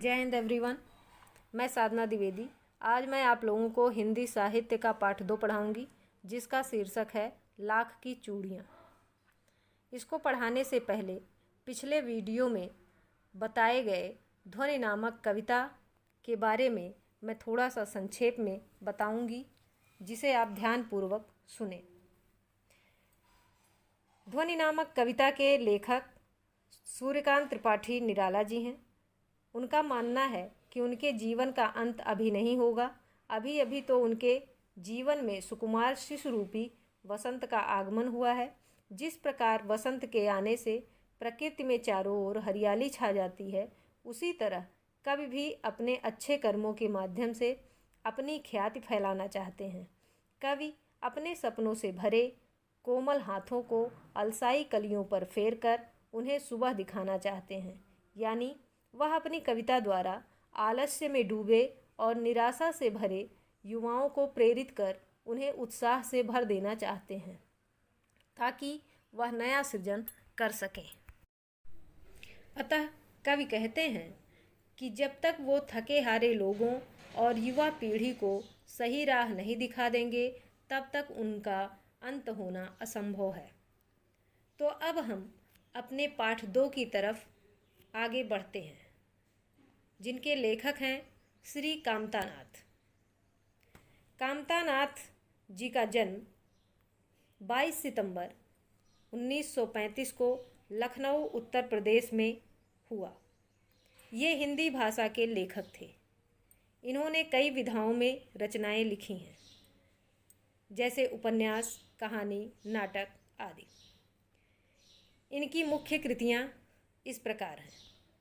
जय हिंद एवरीवन। मैं साधना द्विवेदी। आज मैं आप लोगों को हिंदी साहित्य का पाठ 2 पढ़ाऊंगी, जिसका शीर्षक है लाख की चूड़ियाँ। इसको पढ़ाने से पहले पिछले वीडियो में बताए गए ध्वनि नामक कविता के बारे में मैं थोड़ा सा संक्षेप में बताऊंगी, जिसे आप ध्यानपूर्वक सुने। ध्वनि नामक कविता के लेखक सूर्यकांत त्रिपाठी निराला जी हैं। उनका मानना है कि उनके जीवन का अंत अभी नहीं होगा, अभी अभी तो उनके जीवन में सुकुमार शिशु रूपी वसंत का आगमन हुआ है। जिस प्रकार वसंत के आने से प्रकृति में चारों ओर हरियाली छा जाती है, उसी तरह कवि भी अपने अच्छे कर्मों के माध्यम से अपनी ख्याति फैलाना चाहते हैं। कवि अपने सपनों से भरे कोमल हाथों को अलसाई कलियों पर फेर कर उन्हें सुबह दिखाना चाहते हैं, यानी वह अपनी कविता द्वारा आलस्य में डूबे और निराशा से भरे युवाओं को प्रेरित कर उन्हें उत्साह से भर देना चाहते हैं, ताकि वह नया सृजन कर सकें। अतः कवि कहते हैं कि जब तक वो थके हारे लोगों और युवा पीढ़ी को सही राह नहीं दिखा देंगे, तब तक उनका अंत होना असंभव है। तो अब हम अपने पाठ 2 की तरफ आगे बढ़ते हैं, जिनके लेखक हैं श्री कामतानाथ। कामतानाथ जी का जन्म 22 सितंबर 1935 को लखनऊ उत्तर प्रदेश में हुआ। ये हिंदी भाषा के लेखक थे। इन्होंने कई विधाओं में रचनाएं लिखी हैं, जैसे उपन्यास, कहानी, नाटक आदि। इनकी मुख्य कृतियाँ इस प्रकार हैं।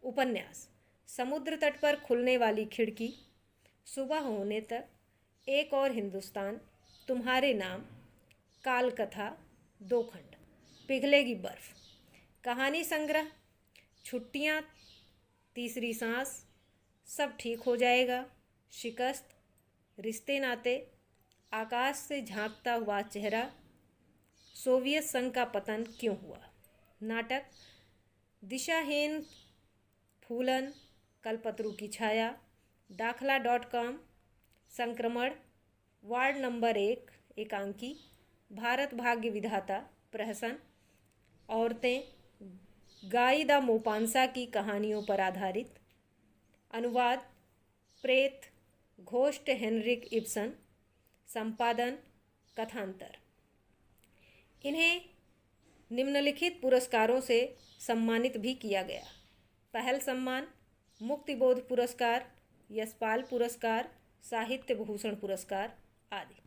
उपन्यास: समुद्र तट पर खुलने वाली खिड़की, सुबह होने तक, एक और हिंदुस्तान, तुम्हारे नाम, काल कथा 2 खंड, पिघलेगी बर्फ। कहानी संग्रह: छुट्टियाँ, तीसरी सांस, सब ठीक हो जाएगा, शिकस्त, रिश्ते नाते, आकाश से झांकता हुआ चेहरा, सोवियत संघ का पतन क्यों हुआ। नाटक: दिशाहीन, फूलन, कल्पतरू की छाया, दाखला.com, संक्रमण, वार्ड नंबर 1, एकांकी, भारत भाग्य विधाता, प्रहसन, औरतें, गाई द मोपांसा की कहानियों पर आधारित। अनुवाद: प्रेत, घोस्ट हेनरिक इब्सन। संपादन: कथांतर। इन्हें निम्नलिखित पुरस्कारों से सम्मानित भी किया गया: पहल सम्मान, मुक्तिबोध पुरस्कार, यशपाल पुरस्कार, साहित्य भूषण पुरस्कार आदि।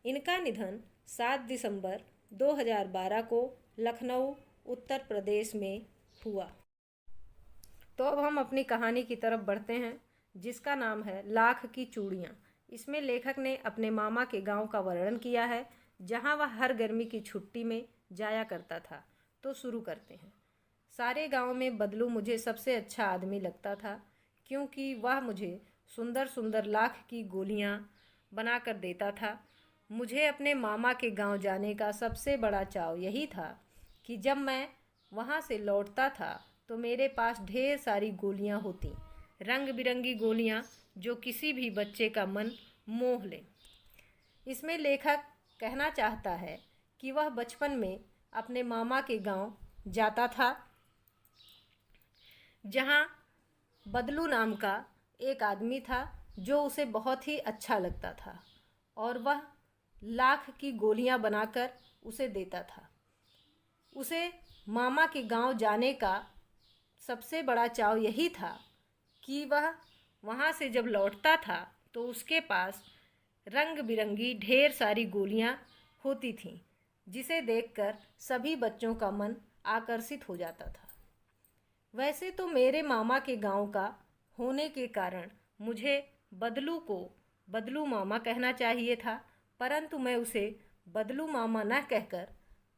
इनका निधन 7 दिसंबर 2012 को लखनऊ उत्तर प्रदेश में हुआ। तो अब हम अपनी कहानी की तरफ बढ़ते हैं, जिसका नाम है लाख की चूड़ियाँ। इसमें लेखक ने अपने मामा के गांव का वर्णन किया है, जहां वह हर गर्मी की छुट्टी में जाया करता था। तो शुरू करते हैं। सारे गांव में बदलू मुझे सबसे अच्छा आदमी लगता था, क्योंकि वह मुझे सुंदर सुंदर लाख की गोलियां बना कर देता था। मुझे अपने मामा के गांव जाने का सबसे बड़ा चाव यही था कि जब मैं वहां से लौटता था तो मेरे पास ढेर सारी गोलियां होती, रंग बिरंगी गोलियां, जो किसी भी बच्चे का मन मोह ले। इसमें लेखक कहना चाहता है कि वह बचपन में अपने मामा के गांव जाता था, जहां बदलू नाम का एक आदमी था जो उसे बहुत ही अच्छा लगता था, और वह लाख की गोलियां बनाकर उसे देता था। उसे मामा के गांव जाने का सबसे बड़ा चाव यही था कि वह वहां से जब लौटता था तो उसके पास रंग बिरंगी ढेर सारी गोलियां होती थीं, जिसे देखकर सभी बच्चों का मन आकर्षित हो जाता था। वैसे तो मेरे मामा के गांव का होने के कारण मुझे बदलू को बदलू मामा कहना चाहिए था, परंतु मैं उसे बदलू मामा न कहकर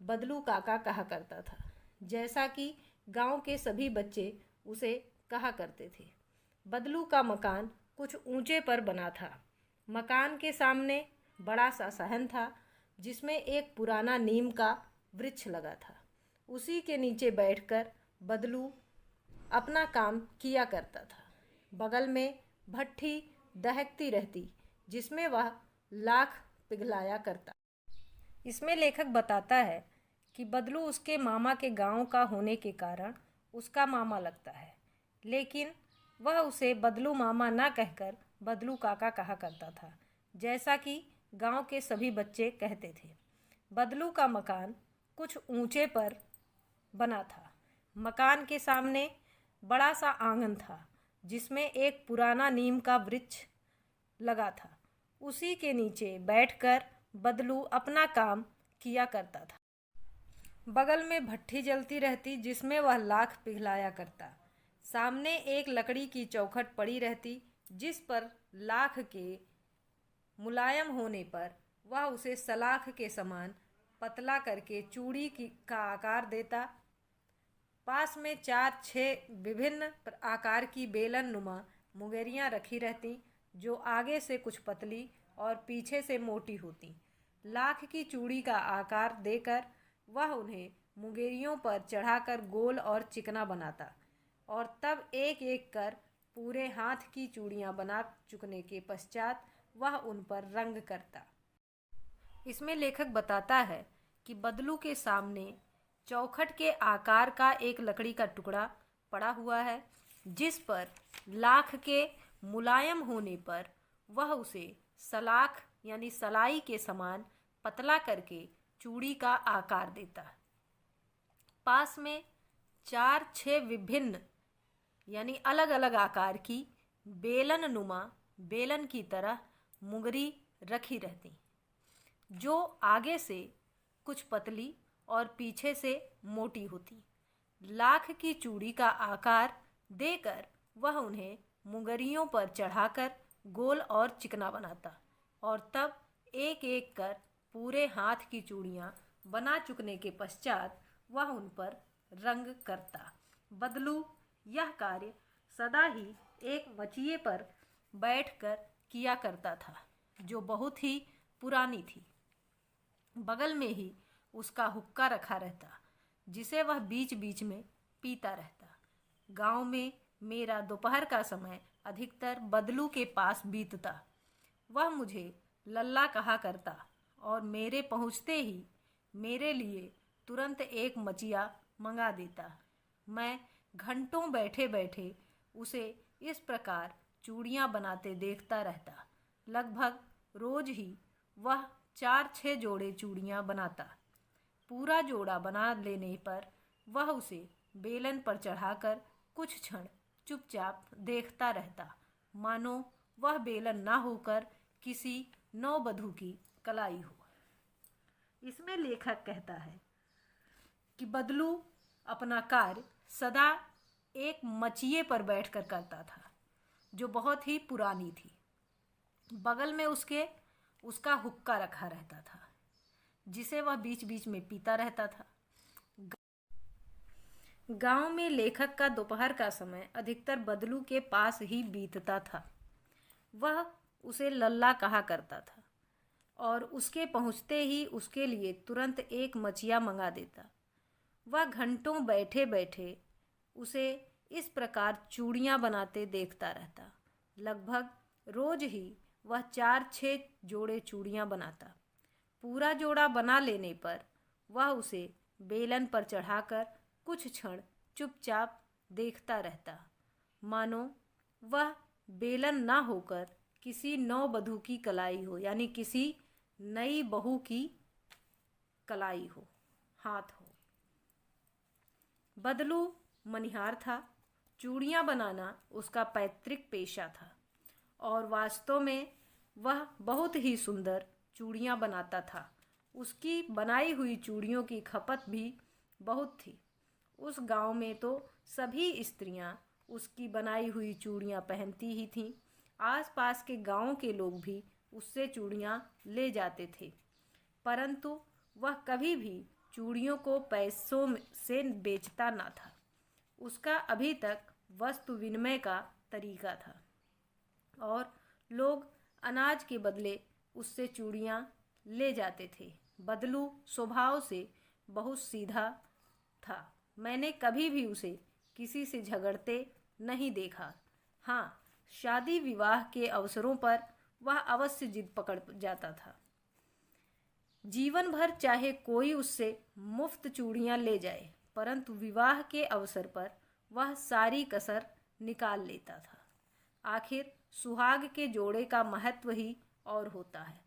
बदलू काका कहा करता था, जैसा कि गांव के सभी बच्चे उसे कहा करते थे। बदलू का मकान कुछ ऊंचे पर बना था। मकान के सामने बड़ा सा सहन था, जिसमें एक पुराना नीम का वृक्ष लगा था। उसी के नीचे बैठकर बदलू अपना काम किया करता था। बगल में भट्ठी दहकती रहती जिसमें वह लाख पिघलाया करता। इसमें लेखक बताता है कि बदलू उसके मामा के गांव का होने के कारण उसका मामा लगता है, लेकिन वह उसे बदलू मामा ना कहकर बदलू काका कहा करता था, जैसा कि गांव के सभी बच्चे कहते थे। बदलू का मकान कुछ ऊंचे पर बना था। मकान के सामने बड़ा सा आंगन था जिसमें एक पुराना नीम का वृक्ष लगा था। उसी के नीचे बैठकर बदलू अपना काम किया करता था। बगल में भट्ठी जलती रहती जिसमें वह लाख पिघलाया करता। सामने एक लकड़ी की चौखट पड़ी रहती जिस पर लाख के मुलायम होने पर वह उसे सलाख के समान पतला करके चूड़ी का आकार देता। पास में 4-6 विभिन्न आकार की बेलन नुमा मुंगेरियाँ रखी रहती जो आगे से कुछ पतली और पीछे से मोटी होती। लाख की चूड़ी का आकार देकर वह उन्हें मुंगेरियों पर चढ़ाकर गोल और चिकना बनाता और तब एक एक कर पूरे हाथ की चूड़ियाँ बना चुकने के पश्चात वह उन पर रंग करता। इसमें लेखक बताता है कि बदलू के सामने चौखट के आकार का एक लकड़ी का टुकड़ा पड़ा हुआ है जिस पर लाख के मुलायम होने पर वह उसे सलाख यानी सलाई के समान पतला करके चूड़ी का आकार देता। पास में 4-6 विभिन्न यानी अलग अलग आकार की बेलन नुमा बेलन की तरह मुंगरी रखी रहती जो आगे से कुछ पतली और पीछे से मोटी होती। लाख की चूड़ी का आकार देकर वह उन्हें मुंगरियों पर चढ़ाकर गोल और चिकना बनाता और तब एक एक कर पूरे हाथ की चूड़ियाँ बना चुकने के पश्चात वह उन पर रंग करता। बदलू यह कार्य सदा ही एक मचिए पर बैठकर किया करता था जो बहुत ही पुरानी थी। बगल में ही उसका हुक्का रखा रहता जिसे वह बीच बीच में पीता रहता। गांव में मेरा दोपहर का समय अधिकतर बदलू के पास बीतता। वह मुझे लल्ला कहा करता और मेरे पहुँचते ही मेरे लिए तुरंत एक मचिया मंगा देता। मैं घंटों बैठे बैठे उसे इस प्रकार चूड़ियाँ बनाते देखता रहता। लगभग रोज ही वह 4-6 जोड़े चूड़ियाँ बनाता। पूरा जोड़ा बना लेने पर वह उसे बेलन पर चढ़ाकर कुछ क्षण चुपचाप देखता रहता, मानो वह बेलन ना होकर किसी नववधू की कलाई हो। इसमें लेखक कहता है कि बदलू अपना कार्य सदा एक मचिए पर बैठकर करता था जो बहुत ही पुरानी थी। बगल में उसका हुक्का रखा रहता था जिसे वह बीच बीच में पीता रहता था। गांव में लेखक का दोपहर का समय अधिकतर बदलू के पास ही बीतता था। वह उसे लल्ला कहा करता था और उसके पहुँचते ही उसके लिए तुरंत एक मचिया मंगा देता। वह घंटों बैठे बैठे उसे इस प्रकार चूड़ियाँ बनाते देखता रहता। लगभग रोज ही वह 4-6 जोड़े चूड़ियाँ बनाता। पूरा जोड़ा बना लेने पर वह उसे बेलन पर चढ़ाकर कुछ क्षण चुपचाप देखता रहता, मानो वह बेलन ना होकर किसी नववधू की कलाई हो, यानी किसी नई बहू की कलाई हो, हाथ हो। बदलू मनिहार था। चूड़ियाँ बनाना उसका पैतृक पेशा था और वास्तव में वह बहुत ही सुंदर चूड़ियाँ बनाता था। उसकी बनाई हुई चूड़ियों की खपत भी बहुत थी। उस गांव में तो सभी स्त्रियां उसकी बनाई हुई चूड़ियाँ पहनती ही थीं। आसपास के गांव के लोग भी उससे चूड़ियाँ ले जाते थे, परंतु वह कभी भी चूड़ियों को पैसों से बेचता ना था। उसका अभी तक वस्तु विनिमय का तरीका था और लोग अनाज के बदले उससे चूड़ियाँ ले जाते थे। बदलू स्वभाव से बहुत सीधा था। मैंने कभी भी उसे किसी से झगड़ते नहीं देखा। हाँ, शादी विवाह के अवसरों पर वह अवश्य जिद पकड़ जाता था। जीवन भर चाहे कोई उससे मुफ्त चूड़ियां ले जाए, परंतु विवाह के अवसर पर वह सारी कसर निकाल लेता था। आखिर सुहाग के जोड़े का महत्व ही और होता है।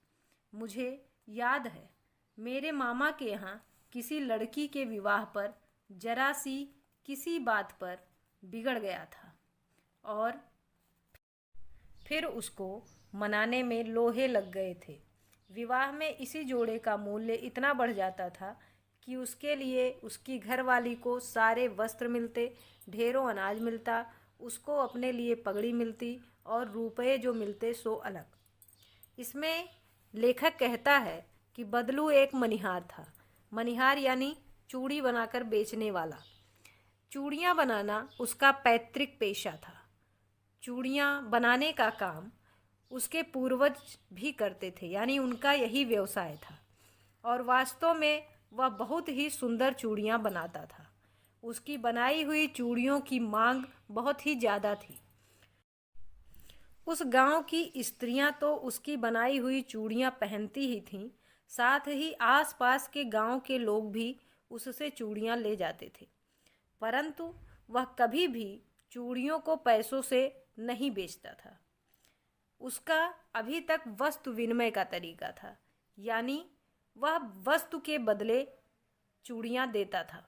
मुझे याद है, मेरे मामा के यहाँ किसी लड़की के विवाह पर जरा सी किसी बात पर बिगड़ गया था और फिर उसको मनाने में लोहे लग गए थे। विवाह में इसी जोड़े का मूल्य इतना बढ़ जाता था कि उसके लिए उसकी घरवाली को सारे वस्त्र मिलते, ढेरों अनाज मिलता, उसको अपने लिए पगड़ी मिलती और रुपए जो मिलते सो अलग। इसमें लेखक कहता है कि बदलू एक मनिहार था। मनिहार यानी चूड़ी बनाकर बेचने वाला। चूड़ियाँ बनाना उसका पैतृक पेशा था। चूड़ियाँ बनाने का काम उसके पूर्वज भी करते थे, यानी उनका यही व्यवसाय था और वास्तव में वह बहुत ही सुंदर चूड़ियाँ बनाता था। उसकी बनाई हुई चूड़ियों की मांग बहुत ही ज़्यादा थी। उस गांव की स्त्रियां तो उसकी बनाई हुई चूड़ियां पहनती ही थीं, साथ ही आसपास के गांव के लोग भी उससे चूड़ियां ले जाते थे, परंतु वह कभी भी चूड़ियों को पैसों से नहीं बेचता था। उसका अभी तक वस्तु विनिमय का तरीका था, यानी वह वस्तु के बदले चूड़ियां देता था।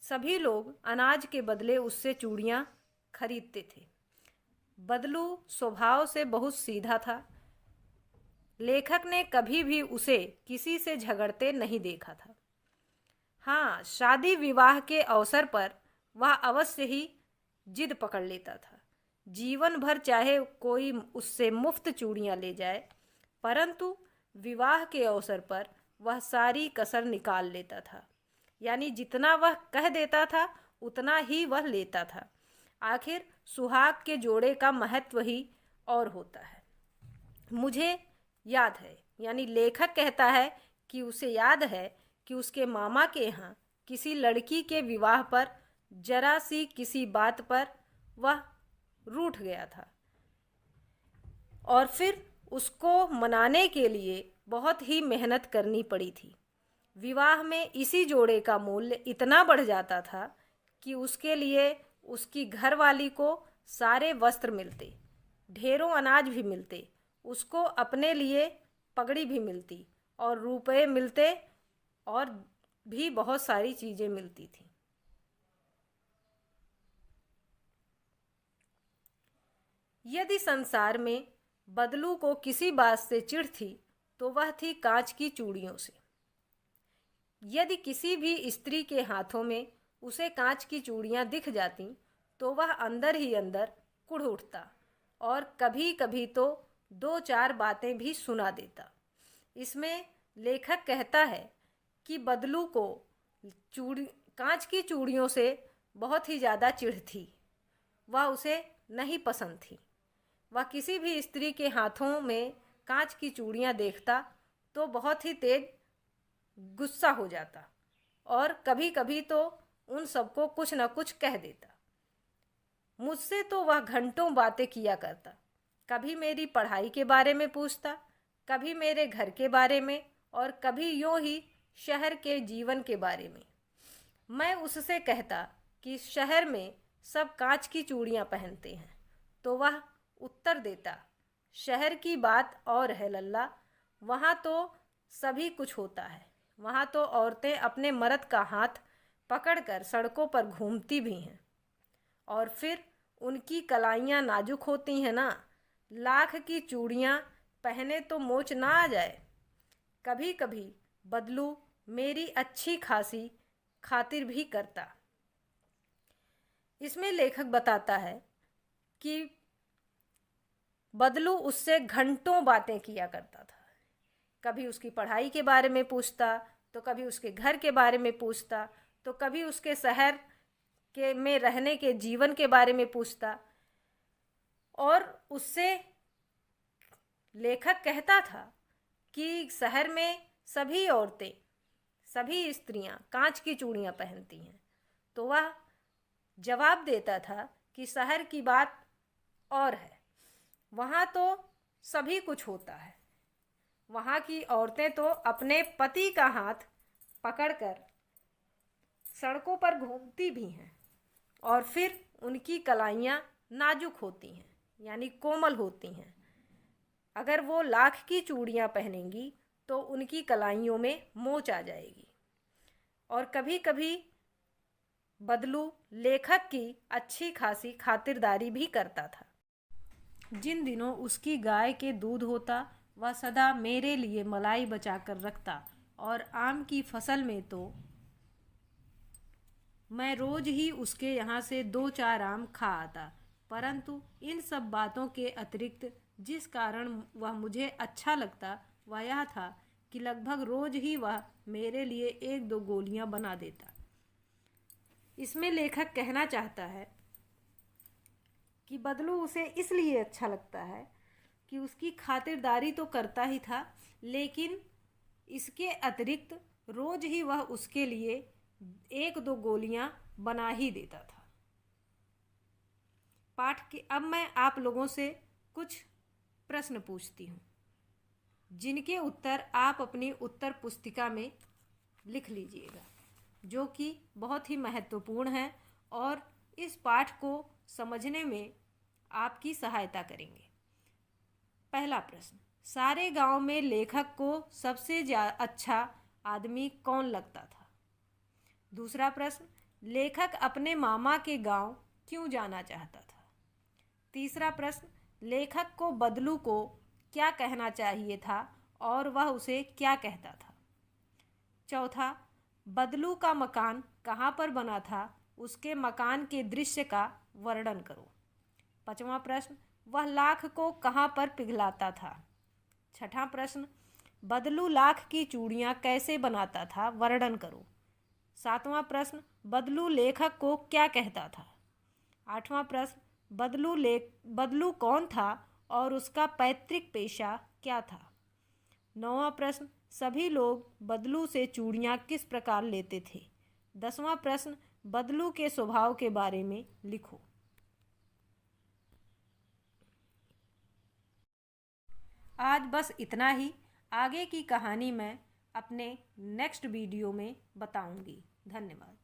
सभी लोग अनाज के बदले उससे चूड़ियां खरीदते थे। बदलू स्वभाव से बहुत सीधा था। लेखक ने कभी भी उसे किसी से झगड़ते नहीं देखा था। हाँ, शादी विवाह के अवसर पर वह अवश्य ही जिद पकड़ लेता था। जीवन भर चाहे कोई उससे मुफ्त चूड़ियां ले जाए, परंतु विवाह के अवसर पर वह सारी कसर निकाल लेता था, यानी जितना वह कह देता था उतना ही वह लेता था। आखिर सुहाग के जोड़े का महत्व ही और होता है। मुझे याद है, यानी लेखक कहता है कि उसे याद है कि उसके मामा के यहाँ किसी लड़की के विवाह पर जरा सी किसी बात पर वह रूठ गया था और फिर उसको मनाने के लिए बहुत ही मेहनत करनी पड़ी थी। विवाह में इसी जोड़े का मूल्य इतना बढ़ जाता था कि उसके लिए उसकी घरवाली को सारे वस्त्र मिलते, ढेरों अनाज भी मिलते, उसको अपने लिए पगड़ी भी मिलती और रुपए मिलते और भी बहुत सारी चीज़ें मिलती थी। यदि संसार में बदलू को किसी बात से चिढ़ थी तो वह थी कांच की चूड़ियों से। यदि किसी भी स्त्री के हाथों में उसे कांच की चूड़ियां दिख जाती तो वह अंदर ही अंदर कुढ़ उठता और कभी कभी तो दो चार बातें भी सुना देता। इसमें लेखक कहता है कि बदलू को कांच की चूड़ियों से बहुत ही ज़्यादा चिढ़ थी। वह उसे नहीं पसंद थी। वह किसी भी स्त्री के हाथों में कांच की चूड़ियां देखता तो बहुत ही तेज गुस्सा हो जाता और कभी कभी तो उन सबको कुछ न कुछ कह देता। मुझसे तो वह घंटों बातें किया करता। कभी मेरी पढ़ाई के बारे में पूछता, कभी मेरे घर के बारे में और कभी यूं ही शहर के जीवन के बारे में। मैं उससे कहता कि शहर में सब कांच की चूड़ियां पहनते हैं, तो वह उत्तर देता, शहर की बात और है लल्ला, वहाँ तो सभी कुछ होता है। वहाँ तो औरतें अपने मर्द का हाथ पकड़कर सड़कों पर घूमती भी हैं और फिर उनकी कलाइयाँ नाजुक होती हैं ना, लाख की चूड़ियाँ पहने तो मोच ना आ जाए। कभी कभी बदलू मेरी अच्छी खासी खातिर भी करता। इसमें लेखक बताता है कि बदलू उससे घंटों बातें किया करता था। कभी उसकी पढ़ाई के बारे में पूछता, तो कभी उसके घर के बारे में पूछता, तो कभी उसके शहर के में रहने के जीवन के बारे में पूछता। और उससे लेखक कहता था कि शहर में सभी औरतें, सभी स्त्रियां कांच की चूड़ियां पहनती हैं, तो वह जवाब देता था कि शहर की बात और है। वहाँ तो सभी कुछ होता है। वहाँ की औरतें तो अपने पति का हाथ पकड़कर सड़कों पर घूमती भी हैं और फिर उनकी कलाइयाँ नाजुक होती हैं, यानी कोमल होती हैं। अगर वो लाख की चूड़ियाँ पहनेंगी तो उनकी कलाइयों में मोच आ जाएगी। और कभी कभी बदलू लेखक की अच्छी खासी खातिरदारी भी करता था। जिन दिनों उसकी गाय के दूध होता वह सदा मेरे लिए मलाई बचा कर रखता, और आम की फसल में तो मैं रोज ही उसके यहाँ से 2-4 आम खा आता। परंतु इन सब बातों के अतिरिक्त जिस कारण वह मुझे अच्छा लगता वह यह था कि लगभग रोज ही वह मेरे लिए 1-2 गोलियां बना देता। इसमें लेखक कहना चाहता है कि बदलू उसे इसलिए अच्छा लगता है कि उसकी खातिरदारी तो करता ही था, लेकिन इसके अतिरिक्त रोज ही वह उसके लिए 1-2 गोलियां बना ही देता था। पाठ के अब मैं आप लोगों से कुछ प्रश्न पूछती हूँ, जिनके उत्तर आप अपनी उत्तर पुस्तिका में लिख लीजिएगा, जो कि बहुत ही महत्वपूर्ण है और इस पाठ को समझने में आपकी सहायता करेंगे। पहला प्रश्न, सारे गांव में लेखक को सबसे अच्छा आदमी कौन लगता था? दूसरा प्रश्न, लेखक अपने मामा के गांव क्यों जाना चाहता था? तीसरा प्रश्न, लेखक को बदलू को क्या कहना चाहिए था और वह उसे क्या कहता था? चौथा, बदलू का मकान कहाँ पर बना था, उसके मकान के दृश्य का वर्णन करो। पांचवा प्रश्न, वह लाख को कहाँ पर पिघलाता था? छठा प्रश्न, बदलू लाख की चूड़ियाँ कैसे बनाता था, वर्णन करो। सातवां प्रश्न, बदलू लेखक को क्या कहता था? आठवां प्रश्न, बदलू कौन था और उसका पैतृक पेशा क्या था? नौवां प्रश्न, सभी लोग बदलू से चूड़ियाँ किस प्रकार लेते थे? 10वां प्रश्न, बदलू के स्वभाव के बारे में लिखो। आज बस इतना ही। आगे की कहानी मैं अपने नेक्स्ट वीडियो में बताऊंगी। धन्यवाद।